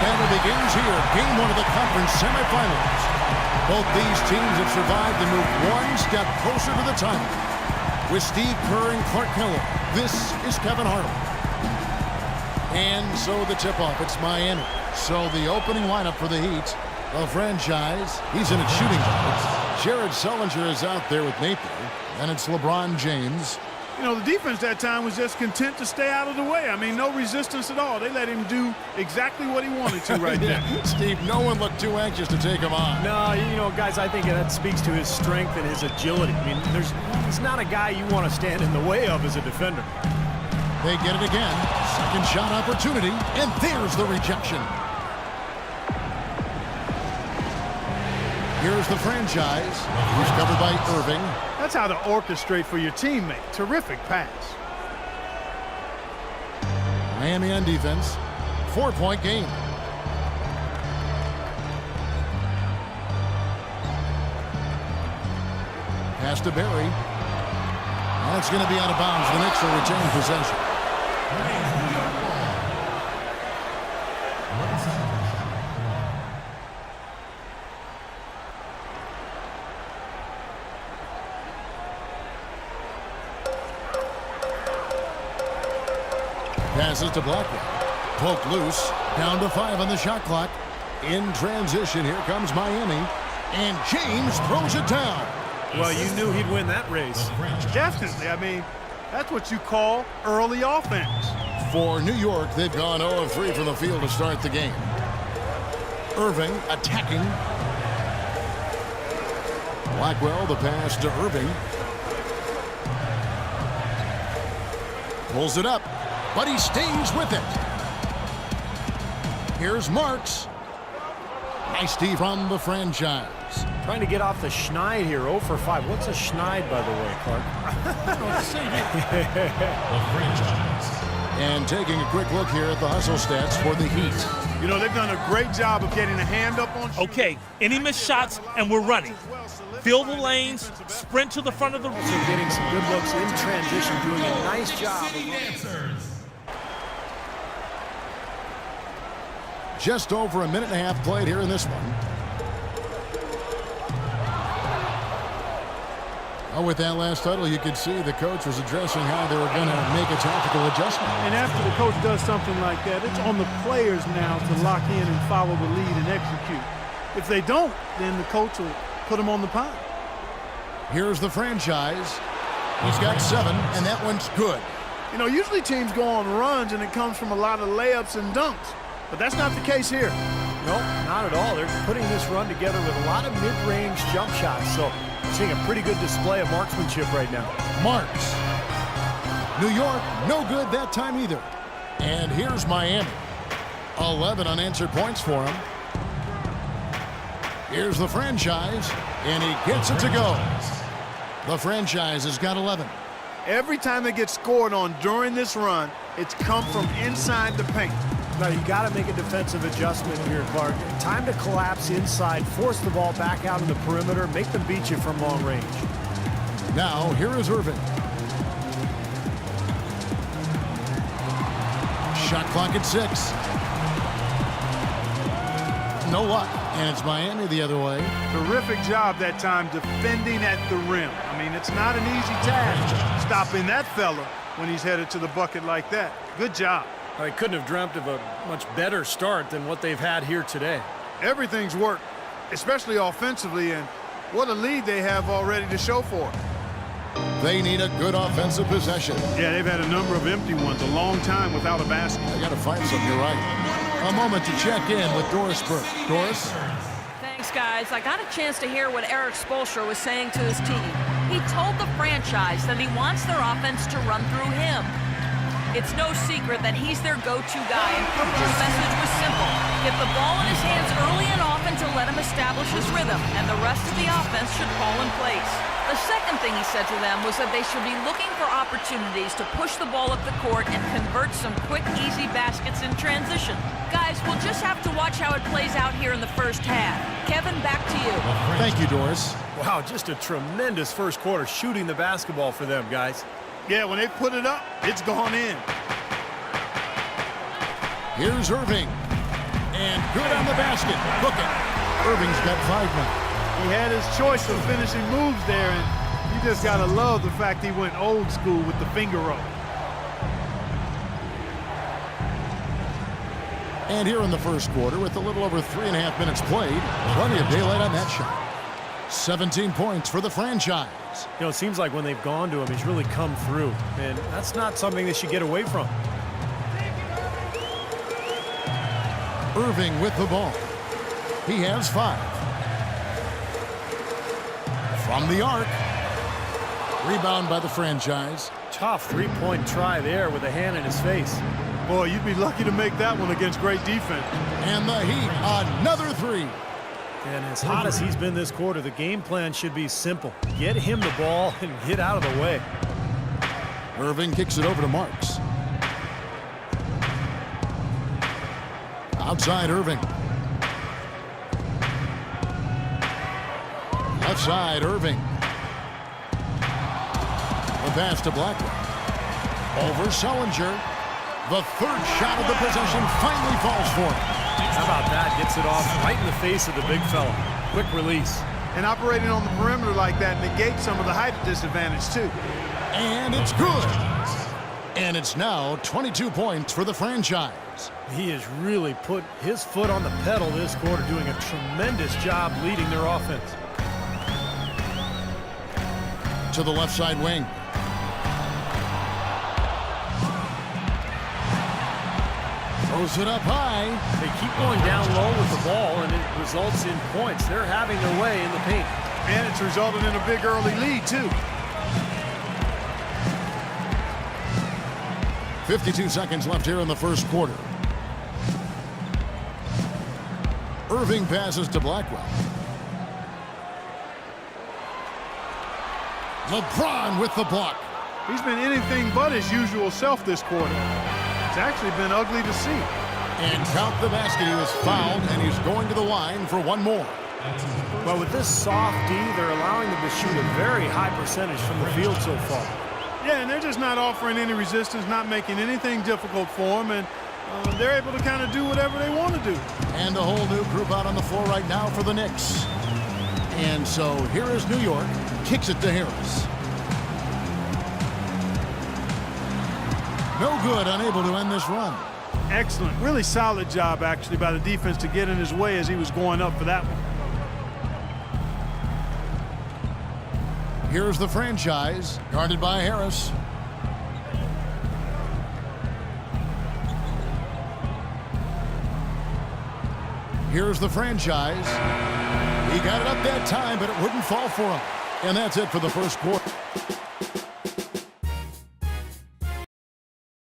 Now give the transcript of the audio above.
And it begins here, game one of the conference semifinals. Both these teams have survived and moved one step closer to the title. With Steve Kerr and Clark Keller, this is Kevin Harlan. And so the tip-off, it's Miami. So the opening lineup for the Heat, the franchise, he's in its shooting guards. Jared Sullinger is out there with Napier. And it's LeBron James. You know, the defense that time was just content to stay out of the way. I mean, no resistance at all. They let him do exactly what he wanted to right there. Steve, no one looked too anxious to take him on. No, you know, guys, I think that speaks to his strength and his agility. I mean, he's not a guy you want to stand in the way of as a defender. They get it again. Second shot opportunity, and there's the rejection. Here's the franchise. He's covered by Irving. That's how to orchestrate for your teammate. Terrific pass. Miami on defense. 4-point game. Pass to Barry. That's going to be out of bounds. The Knicks will retain possession. Passes to Blackwell. Poke loose. Down to 5 on the shot clock. In transition, here comes Miami. And James throws it down. Well, you knew he'd win that race. Definitely. I mean, that's what you call early offense. For New York, they've gone 0 of 3 from the field to start the game. Irving attacking. Blackwell, the pass to Irving. Pulls it up. But he stays with it. Here's Marks. Nice D from the franchise. Trying to get off the schneid here, 0 for 5. What's a schneid, by the way, Clark? And taking a quick look here at the hustle stats for the Heat. You know, they've done a great job of getting a hand up on shooting. Okay, any missed shots, and we're running. Fill the lanes, sprint to the front of the room. So getting some good looks in transition, doing a nice job. Just over a minute and a half played here in this one. Oh, with that last huddle, you could see the coach was addressing how they were going to make a tactical adjustment. And after the coach does something like that, it's on the players now to lock in and follow the lead and execute. If they don't, then the coach will put them on the pile. Here's the franchise. He's got 7, and that one's good. You know, usually teams go on runs, and it comes from a lot of layups and dunks. But that's not the case here. No, not at all. They're putting this run together with a lot of mid-range jump shots. So seeing a pretty good display of marksmanship right now. Marks. New York, no good that time either. And here's Miami. 11 unanswered points for him. Here's the franchise, and he gets it to go. The franchise has got 11. Every time they get scored on during this run, it's come from inside the paint. Now, you got to make a defensive adjustment here, Clark. Time to collapse inside, force the ball back out of the perimeter, make them beat you from long range. Now, here is Irving. Shot clock at 6. No luck, and it's Miami the other way. Terrific job that time defending at the rim. I mean, it's not an easy task stopping that fella when he's headed to the bucket like that. Good job. I couldn't have dreamt of a much better start than what they've had here today. Everything's worked, especially offensively, and what a lead they have already to show for it. They need a good offensive possession. Yeah, they've had a number of empty ones, a long time without a basket. They got to find something, you're right. A moment to check in with Doris Burke. Doris? Thanks, guys. I got a chance to hear what Eric Spoelstra was saying to his team. He told the franchise that he wants their offense to run through him. It's no secret that he's their go-to guy, and Coach's message was simple. Get the ball in his hands early and often to let him establish his rhythm, and the rest of the offense should fall in place. The second thing he said to them was that they should be looking for opportunities to push the ball up the court and convert some quick, easy baskets in transition. Guys, we'll just have to watch how it plays out here in the first half. Kevin, back to you. Thank you, Doris. Wow, just a tremendous first quarter shooting the basketball for them, guys. Yeah, when they put it up, it's gone in. Here's Irving. And basket. Look it. Irving's got 5 now. He had his choice of finishing moves there, and you just got to love the fact he went old school with the finger roll. And here in the first quarter, with a little over 3.5 minutes played, plenty of daylight on that shot. 17 points for the franchise. You know, it seems like when they've gone to him, he's really come through, and that's not something they should get away from. Irving with the ball. He has 5. From the arc. Rebound by the franchise. Tough three-point try there with a hand in his face. Boy, you'd be lucky to make that one against great defense. And the Heat, another 3. And as hot as he's been this quarter, the game plan should be simple. Get him the ball and get out of the way. Irving kicks it over to Marks. Outside Irving. Left side Irving. The pass to Blackwell. Over Sullinger. The third shot of the possession finally falls for him. How about that? Gets it off right in the face of the big fella. Quick release. And operating on the perimeter like that negates some of the height disadvantage, too. And it's good. And it's now 22 points for the franchise. He has really put his foot on the pedal this quarter, doing a tremendous job leading their offense. To the left side wing. Throws it up high. They keep going down low with the ball, and it results in points. They're having their way in the paint. And it's resulted in a big early lead, too. 52 seconds left here in the first quarter. Irving passes to Blackwell. LeBron with the block. He's been anything but his usual self this quarter. It's actually been ugly to see. And count the basket. He was fouled, and he's going to the line for one more. Well, with this soft D, they're allowing them to shoot a very high percentage from the field so far. Yeah, and they're just not offering any resistance, not making anything difficult for them, and they're able to kind of do whatever they want to do. And a whole new group out on the floor right now for the Knicks. And so here is New York. Kicks it to Harris. No good, unable to end this run. Excellent. Really solid job, actually, by the defense to get in his way as he was going up for that one. Here's the franchise, guarded by Harris. Here's the franchise. He got it up that time, but it wouldn't fall for him. And that's it for the first quarter.